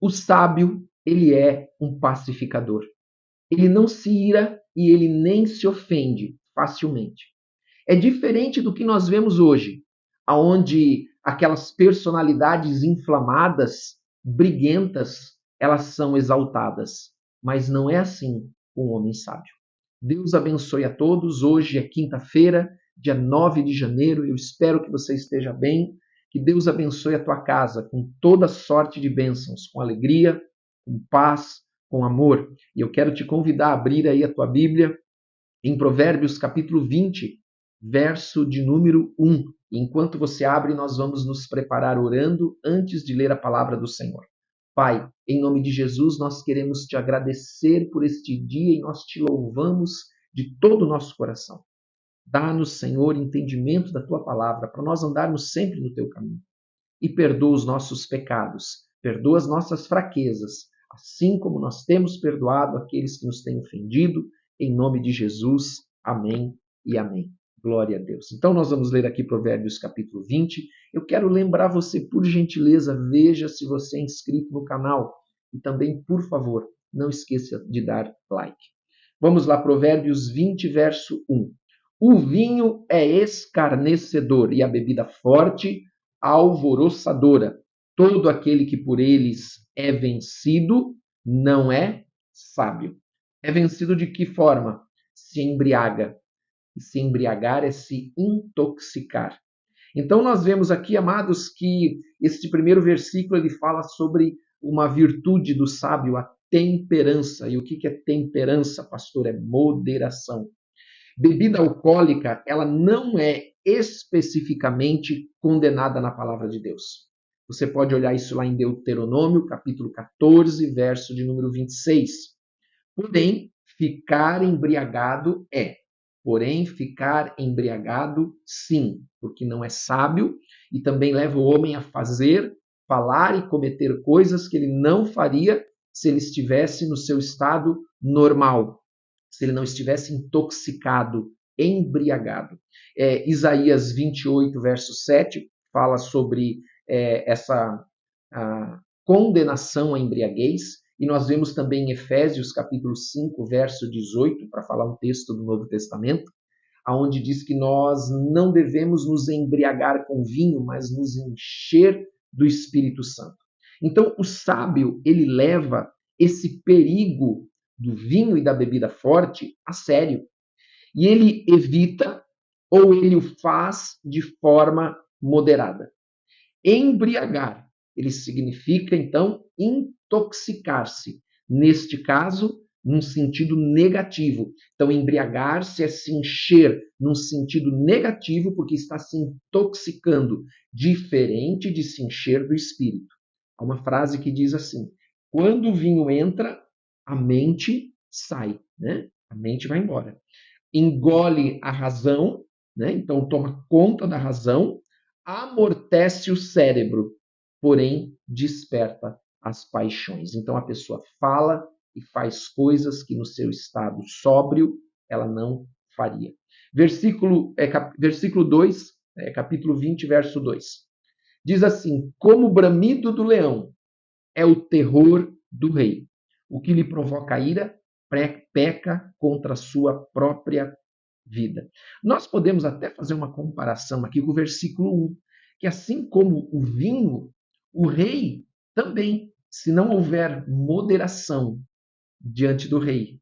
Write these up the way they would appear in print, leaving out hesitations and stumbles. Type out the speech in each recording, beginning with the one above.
O sábio, ele é um pacificador. Ele não se ira e ele nem se ofende facilmente. É diferente do que nós vemos hoje, aonde aquelas personalidades inflamadas, briguentas, elas são exaltadas. Mas não é assim com o homem sábio. Deus abençoe a todos. Hoje é quinta-feira, dia 9 de janeiro. Eu espero que você esteja bem. Que Deus abençoe a tua casa com toda sorte de bênçãos, com alegria, com paz, com amor. E eu quero te convidar a abrir aí a tua Bíblia em Provérbios capítulo 20, verso de número 1. Enquanto você abre, nós vamos nos preparar orando antes de ler a palavra do Senhor. Pai, em nome de Jesus, nós queremos te agradecer por este dia e nós te louvamos de todo o nosso coração. Dá-nos, Senhor, entendimento da tua palavra para nós andarmos sempre no teu caminho. E perdoa os nossos pecados, perdoa as nossas fraquezas, assim como nós temos perdoado aqueles que nos têm ofendido, em nome de Jesus. Amém e amém. Glória a Deus. Então nós vamos ler aqui Provérbios capítulo 20. Eu quero lembrar você, por gentileza, veja se você é inscrito no canal. E também, por favor, não esqueça de dar like. Vamos lá, Provérbios 20, verso 1. O vinho é escarnecedor e a bebida forte alvoroçadora. Todo aquele que por eles é vencido não é sábio. É vencido de que forma? Se embriaga. E se embriagar é se intoxicar. Então nós vemos aqui, amados, que este primeiro versículo ele fala sobre uma virtude do sábio, a temperança. E o que é temperança, pastor? É moderação. Bebida alcoólica, ela não é especificamente condenada na palavra de Deus. Você pode olhar isso lá em Deuteronômio, capítulo 14, verso de número 26. Porém, ficar embriagado é. Porém, ficar embriagado, sim, porque não é sábio e também leva o homem a fazer, falar e cometer coisas que ele não faria se ele estivesse no seu estado normal, se ele não estivesse intoxicado, embriagado. Isaías 28, verso 7, fala sobre essa condenação à embriaguez, e nós vemos também em Efésios capítulo 5, verso 18, para falar um texto do Novo Testamento, onde diz que nós não devemos nos embriagar com vinho, mas nos encher do Espírito Santo. Então, o sábio, ele leva esse perigo do vinho e da bebida forte a sério. E ele evita ou ele o faz de forma moderada. Embriagar, ele significa, então, intoxicar-se. Neste caso, num sentido negativo. Então, embriagar-se é se encher num sentido negativo, porque está se intoxicando, diferente de se encher do espírito. Há uma frase que diz assim: quando o vinho entra, a mente sai, né? A mente vai embora. Engole a razão, né? Então toma conta da razão, amortece o cérebro, porém desperta as paixões. Então a pessoa fala e faz coisas que no seu estado sóbrio ela não faria. Versículo 2, capítulo 20, verso 2. Diz assim: como o bramido do leão é o terror do rei. O que lhe provoca ira peca contra a sua própria vida. Nós podemos até fazer uma comparação aqui com o versículo 1, que assim como o vinho, o rei também, se não houver moderação diante do rei,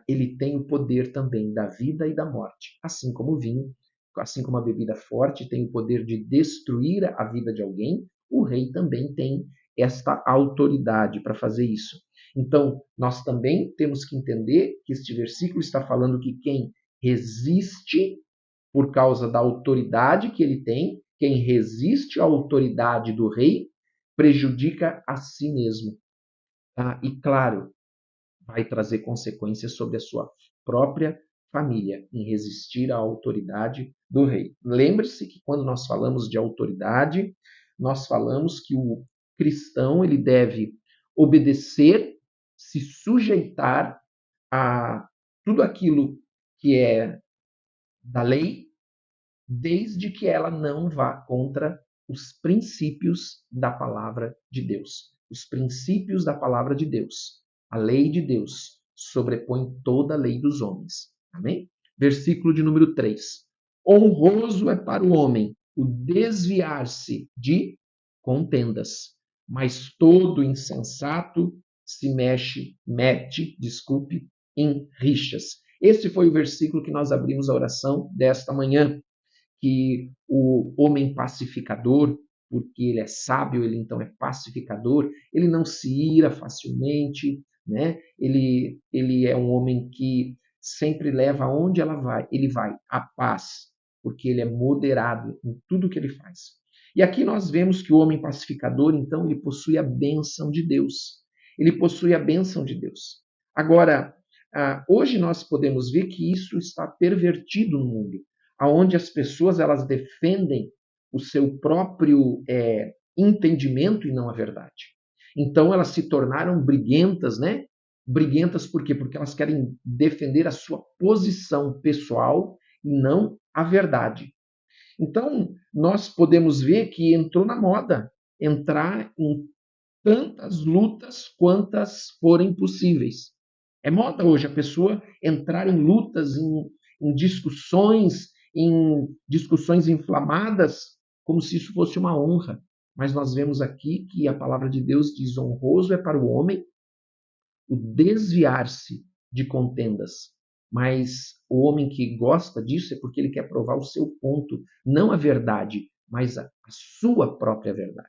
ele tem o poder também da vida e da morte, assim como o vinho, assim como a bebida forte tem o poder de destruir a vida de alguém, o rei também tem esta autoridade para fazer isso. Então, nós também temos que entender que este versículo está falando que quem resiste por causa da autoridade que ele tem, quem resiste à autoridade do rei, prejudica a si mesmo. E claro, vai trazer consequências sobre a sua própria família em resistir à autoridade do rei. Lembre-se que quando nós falamos de autoridade, nós falamos que o cristão ele deve obedecer, se sujeitar a tudo aquilo que é da lei, desde que ela não vá contra os princípios da palavra de Deus. Os princípios da palavra de Deus. A lei de Deus sobrepõe toda a lei dos homens. Amém? Versículo de número 3. Honroso é para o homem o desviar-se de contendas, mas todo insensato se mete, em rixas. Esse foi o versículo que nós abrimos a oração desta manhã, que o homem pacificador, porque ele é sábio, ele então é pacificador, ele não se ira facilmente, né? Ele é um homem que sempre leva aonde ele vai a paz, porque ele é moderado em tudo que ele faz. E aqui nós vemos que o homem pacificador, então, ele possui a bênção de Deus. Ele possui a bênção de Deus. Agora, hoje nós podemos ver que isso está pervertido no mundo, aonde as pessoas elas defendem o seu próprio entendimento e não a verdade. Então elas se tornaram briguentas, né? Briguentas por quê? Porque elas querem defender a sua posição pessoal e não a verdade. Então nós podemos ver que entrou na moda entrar em tantas lutas quantas forem possíveis. É moda hoje a pessoa entrar em lutas, em discussões inflamadas, como se isso fosse uma honra. Mas nós vemos aqui que a palavra de Deus diz: honroso é para o homem o desviar-se de contendas. Mas o homem que gosta disso é porque ele quer provar o seu ponto, não a verdade, mas a sua própria verdade.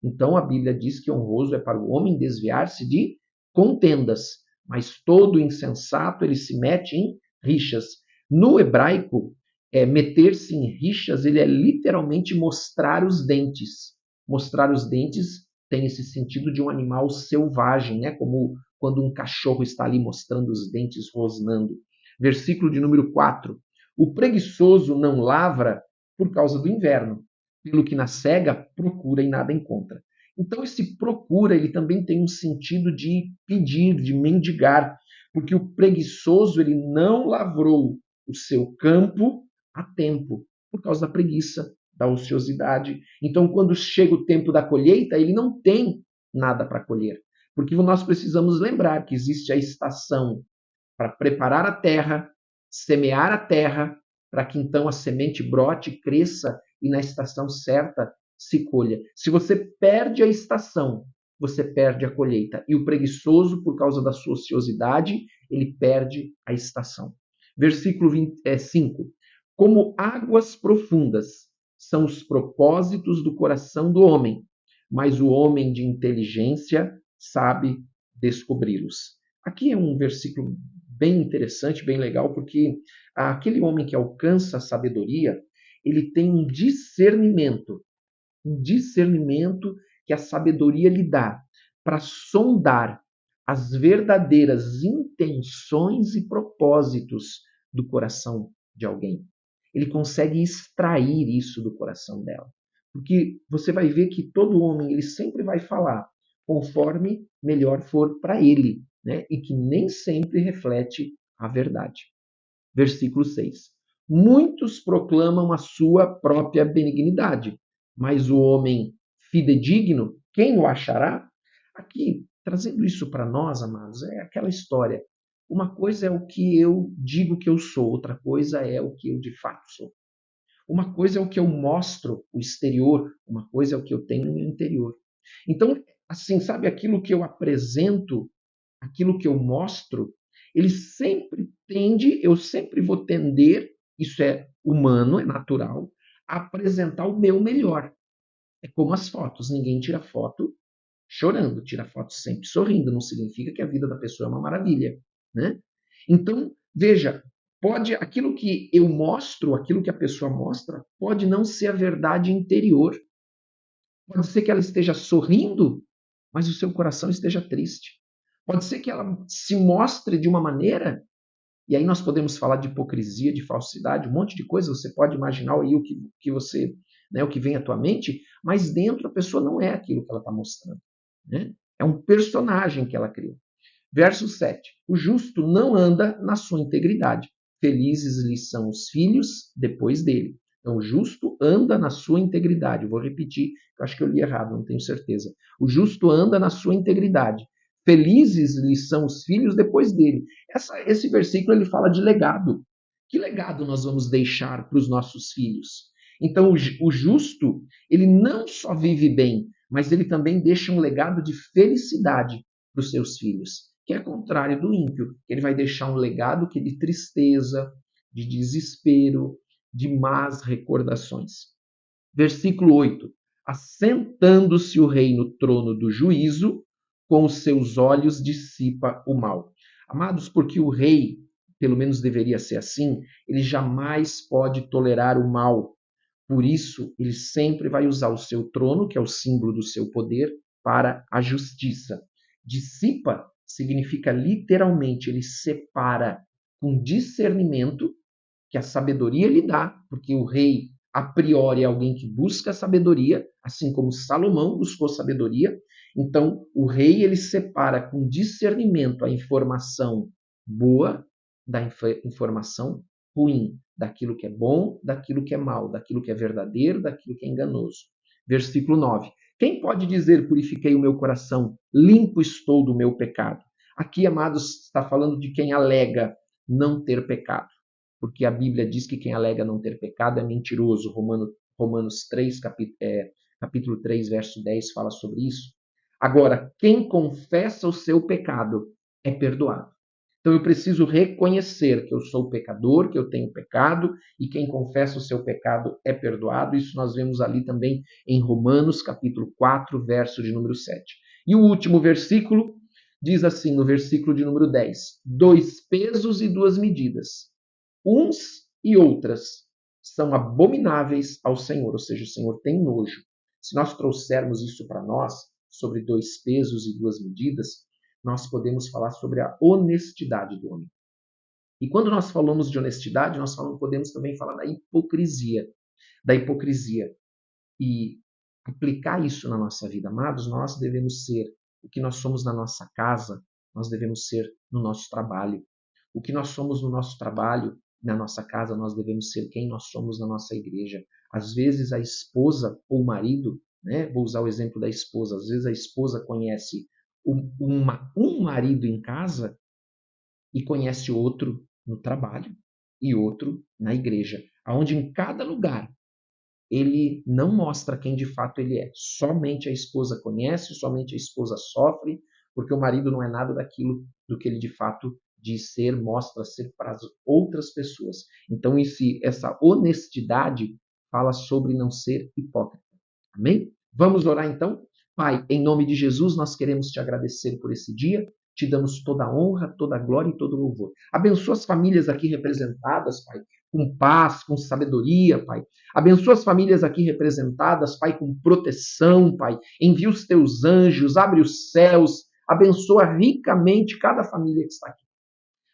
Então a Bíblia diz que honroso é para o homem desviar-se de contendas, mas todo insensato ele se mete em rixas. No hebraico, meter-se em rixas, ele é literalmente mostrar os dentes. Mostrar os dentes tem esse sentido de um animal selvagem, né? Como quando um cachorro está ali mostrando os dentes rosnando. Versículo de número 4. O preguiçoso não lavra por causa do inverno, pelo que na cega procura e nada encontra. Então esse procura, ele também tem um sentido de pedir, de mendigar, porque o preguiçoso, ele não lavrou o seu campo a tempo, por causa da preguiça, da ociosidade. Então quando chega o tempo da colheita, ele não tem nada para colher. Porque nós precisamos lembrar que existe a estação para preparar a terra, semear a terra, para que então a semente brote, cresça e na estação certa se colha. Se você perde a estação, você perde a colheita. E o preguiçoso, por causa da sua ociosidade, ele perde a estação. Versículo 5. Como águas profundas são os propósitos do coração do homem, mas o homem de inteligência sabe descobri-los. Aqui é um versículo bem interessante, bem legal, porque aquele homem que alcança a sabedoria, ele tem um discernimento que a sabedoria lhe dá para sondar as verdadeiras intenções e propósitos do coração de alguém. Ele consegue extrair isso do coração dela. Porque você vai ver que todo homem ele sempre vai falar conforme melhor for para ele, né? E que nem sempre reflete a verdade. Versículo 6. Muitos proclamam a sua própria benignidade, mas o homem fidedigno, quem o achará? Aqui, trazendo isso para nós, amados, é aquela história. Uma coisa é o que eu digo que eu sou, outra coisa é o que eu de fato sou. Uma coisa é o que eu mostro, o exterior, uma coisa é o que eu tenho no interior. Então, assim, sabe, aquilo que eu apresento, aquilo que eu mostro, ele sempre tende, eu sempre vou tender, isso é humano, é natural, a apresentar o meu melhor. É como as fotos, ninguém tira foto chorando, tira foto sempre sorrindo, não significa que a vida da pessoa é uma maravilha, né? Então, veja, pode aquilo que eu mostro, aquilo que a pessoa mostra, pode não ser a verdade interior. Pode ser que ela esteja sorrindo, mas o seu coração esteja triste. Pode ser que ela se mostre de uma maneira, e aí nós podemos falar de hipocrisia, de falsidade, um monte de coisa, você pode imaginar aí que você, né, o que vem à tua mente, mas dentro a pessoa não é aquilo que ela está mostrando. Né? É um personagem que ela criou. Verso 7. O justo não anda na sua integridade. Felizes lhe são os filhos depois dele. Então, o justo anda na sua integridade. Eu vou repetir, eu acho que eu li errado, não tenho certeza. O justo anda na sua integridade. Felizes lhe são os filhos depois dele. Esse versículo ele fala de legado. Que legado nós vamos deixar para os nossos filhos? Então, o justo, ele não só vive bem, mas ele também deixa um legado de felicidade para os seus filhos, que é contrário do ímpio. Ele vai deixar um legado de tristeza, de desespero, de más recordações. Versículo 8. Assentando-se o rei no trono do juízo, com os seus olhos dissipa o mal. Amados, porque o rei, pelo menos deveria ser assim, ele jamais pode tolerar o mal. Por isso, ele sempre vai usar o seu trono, que é o símbolo do seu poder, para a justiça. Dissipa significa literalmente, ele separa com discernimento, que a sabedoria lhe dá, porque o rei, a priori, é alguém que busca sabedoria, assim como Salomão buscou sabedoria. Então, o rei, ele separa com discernimento a informação boa da informação ruim, daquilo que é bom, daquilo que é mal, daquilo que é verdadeiro, daquilo que é enganoso. Versículo 9. Quem pode dizer, purifiquei o meu coração, limpo estou do meu pecado? Aqui, amados, está falando de quem alega não ter pecado, porque a Bíblia diz que quem alega não ter pecado é mentiroso. Romanos 3, capítulo 3, verso 10 fala sobre isso. Agora, quem confessa o seu pecado é perdoado. Então eu preciso reconhecer que eu sou pecador, que eu tenho pecado, e quem confessa o seu pecado é perdoado. Isso nós vemos ali também em Romanos, capítulo 4, verso de número 7. E o último versículo diz assim, no versículo de número 10, 2 pesos e 2 medidas, uns e outras, são abomináveis ao Senhor, ou seja, o Senhor tem nojo. Se nós trouxermos isso para nós, sobre 2 pesos e 2 medidas, nós podemos falar sobre a honestidade do homem. E quando nós falamos de honestidade, nós podemos também falar da hipocrisia. Da hipocrisia. E aplicar isso na nossa vida. Amados, nós devemos ser o que nós somos na nossa casa, nós devemos ser no nosso trabalho. O que nós somos no nosso trabalho, na nossa casa, nós devemos ser quem nós somos na nossa igreja. Às vezes a esposa ou o marido, né? Vou usar o exemplo da esposa, às vezes a esposa conhece um marido em casa e conhece outro no trabalho e outro na igreja, aonde em cada lugar ele não mostra quem de fato ele é. Somente a esposa conhece, somente a esposa sofre, porque o marido não é nada daquilo do que ele de fato diz ser, mostra ser para as outras pessoas. Então, essa honestidade fala sobre não ser hipócrita. Amém? Vamos orar então? Pai, em nome de Jesus, nós queremos te agradecer por esse dia. Te damos toda a honra, toda a glória e todo o louvor. Abençoa as famílias aqui representadas, Pai, com paz, com sabedoria, Pai. Abençoa as famílias aqui representadas, Pai, com proteção, Pai. Envia os teus anjos, abre os céus, abençoa ricamente cada família que está aqui.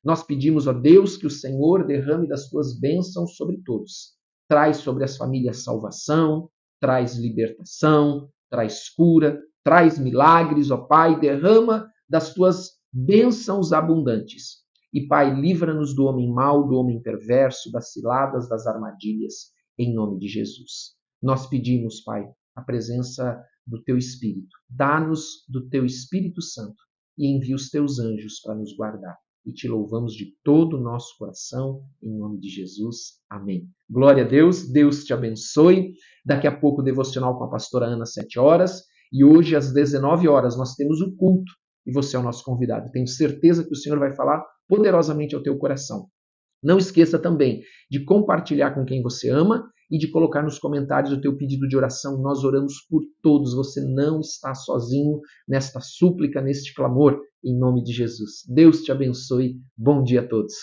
Nós pedimos a Deus que o Senhor derrame das tuas bênçãos sobre todos. Traz sobre as famílias salvação, traz libertação, traz cura, traz milagres, ó Pai, derrama das tuas bênçãos abundantes. E Pai, livra-nos do homem mau, do homem perverso, das ciladas, das armadilhas, em nome de Jesus. Nós pedimos, Pai, a presença do Teu Espírito. Dá-nos do Teu Espírito Santo e envia os Teus anjos para nos guardar. E te louvamos de todo o nosso coração, em nome de Jesus. Amém. Glória a Deus, Deus te abençoe. Daqui a pouco o devocional com a pastora Ana, 7 horas. E hoje, às 19 horas, nós temos o culto. E você é o nosso convidado. Tenho certeza que o Senhor vai falar poderosamente ao teu coração. Não esqueça também de compartilhar com quem você ama e de colocar nos comentários o teu pedido de oração. Nós oramos por todos. Você não está sozinho nesta súplica, neste clamor, em nome de Jesus. Deus te abençoe. Bom dia a todos.